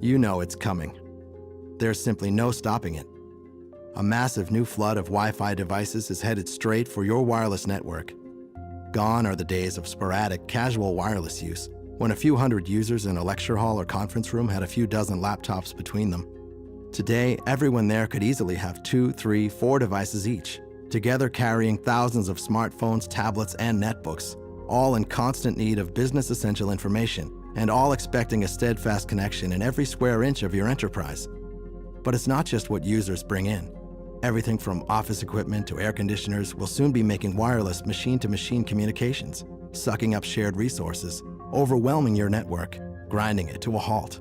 You know it's coming. There's simply no stopping it. A massive new flood of Wi-Fi devices is headed straight for your wireless network. Gone are the days of sporadic, casual wireless use, when a few hundred users in a lecture hall or conference room had a few dozen laptops between them. Today, everyone there could easily have 2, 3, 4 devices each, together carrying thousands of smartphones, tablets, and netbooks, all in constant need of business essential information, and all expecting a steadfast connection in every square inch of your enterprise. But it's not just what users bring in. Everything from office equipment to air conditioners will soon be making wireless machine-to-machine communications, sucking up shared resources, overwhelming your network, grinding it to a halt.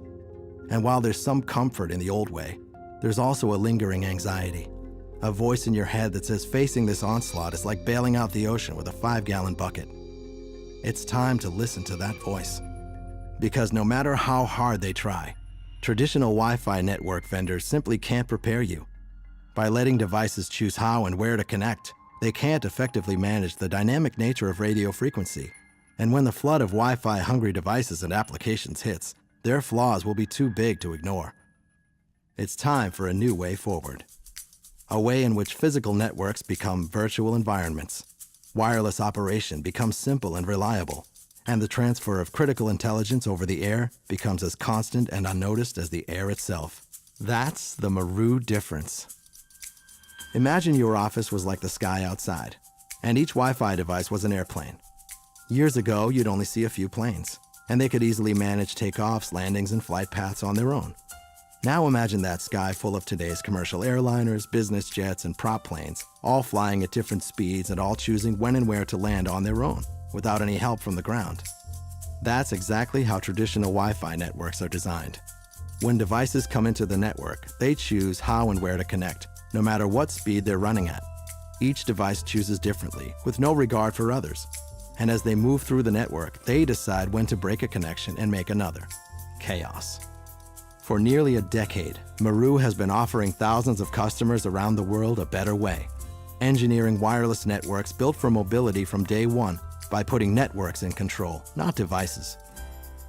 And while there's some comfort in the old way, there's also a lingering anxiety. A voice in your head that says facing this onslaught is like bailing out the ocean with a 5-gallon bucket. It's time to listen to that voice. Because no matter how hard they try, traditional Wi-Fi network vendors simply can't prepare you. By letting devices choose how and where to connect, they can't effectively manage the dynamic nature of radio frequency. And when the flood of Wi-Fi hungry devices and applications hits, their flaws will be too big to ignore. It's time for a new way forward. A way in which physical networks become virtual environments, wireless operation becomes simple and reliable, and the transfer of critical intelligence over the air becomes as constant and unnoticed as the air itself. That's the Meru difference. Imagine your office was like the sky outside, and each Wi-Fi device was an airplane. Years ago, you'd only see a few planes, and they could easily manage takeoffs, landings, and flight paths on their own. Now imagine that sky full of today's commercial airliners, business jets, and prop planes, all flying at different speeds and all choosing when and where to land on their own, without any help from the ground. That's exactly how traditional Wi-Fi networks are designed. When devices come into the network, they choose how and where to connect, no matter what speed they're running at. Each device chooses differently, with no regard for others. And as they move through the network, they decide when to break a connection and make another. Chaos. For nearly a decade, Meru has been offering thousands of customers around the world a better way, engineering wireless networks built for mobility from day one by putting networks in control, not devices.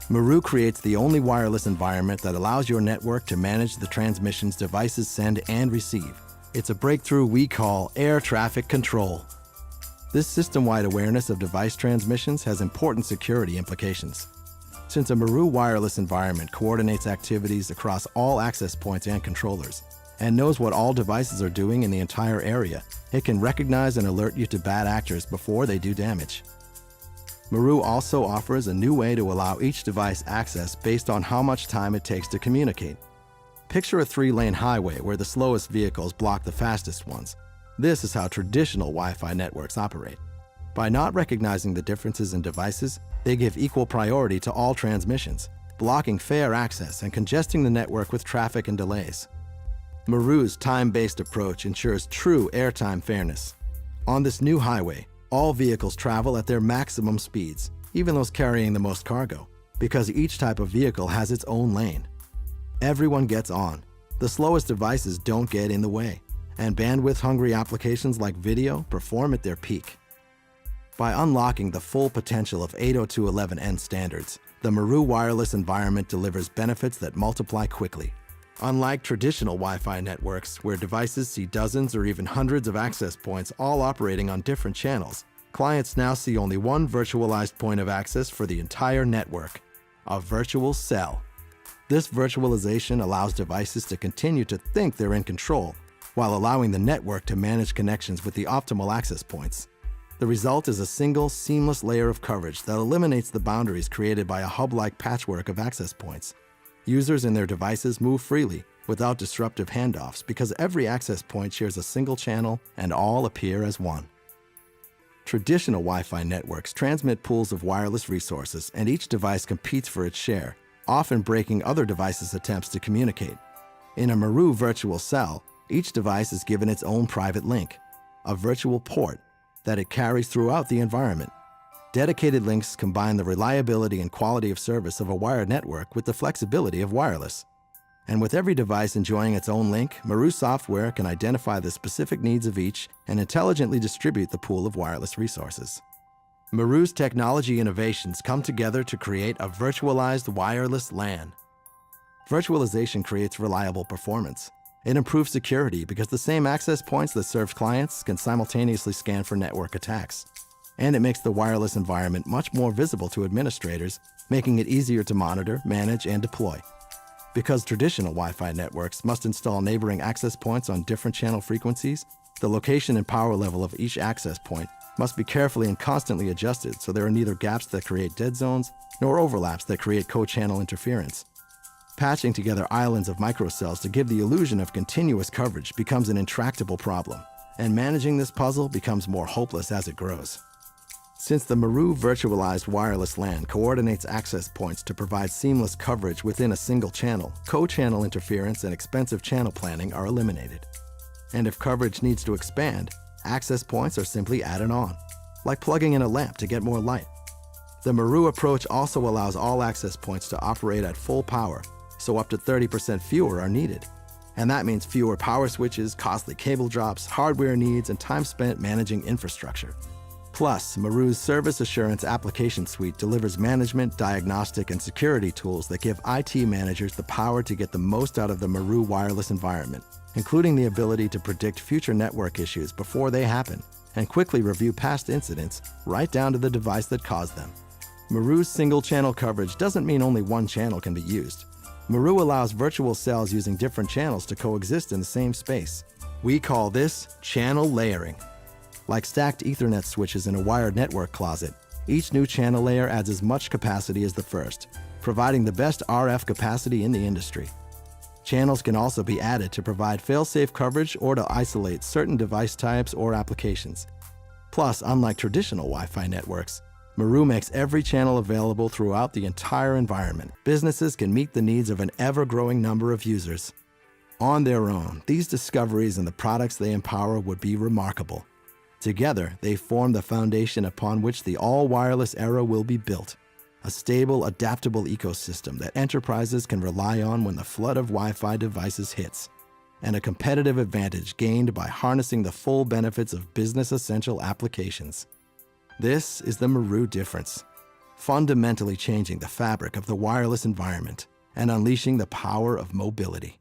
Meru creates the only wireless environment that allows your network to manage the transmissions devices send and receive. It's a breakthrough we call air traffic control. This system-wide awareness of device transmissions has important security implications. Since a Meru wireless environment coordinates activities across all access points and controllers, and knows what all devices are doing in the entire area, it can recognize and alert you to bad actors before they do damage. Meru also offers a new way to allow each device access based on how much time it takes to communicate. Picture a 3-lane highway where the slowest vehicles block the fastest ones. This is how traditional Wi-Fi networks operate. By not recognizing the differences in devices, they give equal priority to all transmissions, blocking fair access and congesting the network with traffic and delays. Meru's time-based approach ensures true airtime fairness. On this new highway, all vehicles travel at their maximum speeds, even those carrying the most cargo, because each type of vehicle has its own lane. Everyone gets on. The slowest devices don't get in the way, and bandwidth-hungry applications like video perform at their peak. By unlocking the full potential of 802.11n standards, the Meru wireless environment delivers benefits that multiply quickly. Unlike traditional Wi-Fi networks, where devices see dozens or even hundreds of access points all operating on different channels, clients now see only one virtualized point of access for the entire network, a virtual cell. This virtualization allows devices to continue to think they're in control, while allowing the network to manage connections with the optimal access points. The result is a single, seamless layer of coverage that eliminates the boundaries created by a hub-like patchwork of access points. Users and their devices move freely, without disruptive handoffs, because every access point shares a single channel and all appear as one. Traditional Wi-Fi networks transmit pools of wireless resources, and each device competes for its share, often breaking other devices' attempts to communicate. In a Meru virtual cell, each device is given its own private link, a virtual port, that it carries throughout the environment. Dedicated links combine the reliability and quality of service of a wired network with the flexibility of wireless. And with every device enjoying its own link, Meru software can identify the specific needs of each and intelligently distribute the pool of wireless resources. Meru's technology innovations come together to create a virtualized wireless LAN. Virtualization creates reliable performance. It improves security because the same access points that serve clients can simultaneously scan for network attacks. And it makes the wireless environment much more visible to administrators, making it easier to monitor, manage, and deploy. Because traditional Wi-Fi networks must install neighboring access points on different channel frequencies, the location and power level of each access point must be carefully and constantly adjusted so there are neither gaps that create dead zones nor overlaps that create co-channel interference. Patching together islands of microcells to give the illusion of continuous coverage becomes an intractable problem, and managing this puzzle becomes more hopeless as it grows. Since the Meru virtualized wireless LAN coordinates access points to provide seamless coverage within a single channel, co-channel interference and expensive channel planning are eliminated. And if coverage needs to expand, access points are simply added on, like plugging in a lamp to get more light. The Meru approach also allows all access points to operate at full power, so up to 30% fewer are needed. And that means fewer power switches, costly cable drops, hardware needs, and time spent managing infrastructure. Plus, Meru's Service Assurance Application Suite delivers management, diagnostic, and security tools that give IT managers the power to get the most out of the Meru wireless environment, including the ability to predict future network issues before they happen and quickly review past incidents right down to the device that caused them. Meru's single-channel coverage doesn't mean only one channel can be used. Meru allows virtual cells using different channels to coexist in the same space. We call this channel layering. Like stacked Ethernet switches in a wired network closet, each new channel layer adds as much capacity as the first, providing the best RF capacity in the industry. Channels can also be added to provide fail-safe coverage or to isolate certain device types or applications. Plus, unlike traditional Wi-Fi networks, Meru makes every channel available throughout the entire environment. Businesses can meet the needs of an ever-growing number of users. On their own, these discoveries and the products they empower would be remarkable. Together, they form the foundation upon which the all-wireless era will be built. A stable, adaptable ecosystem that enterprises can rely on when the flood of Wi-Fi devices hits, and a competitive advantage gained by harnessing the full benefits of business-essential applications. This is the Meru difference, fundamentally changing the fabric of the wireless environment and unleashing the power of mobility.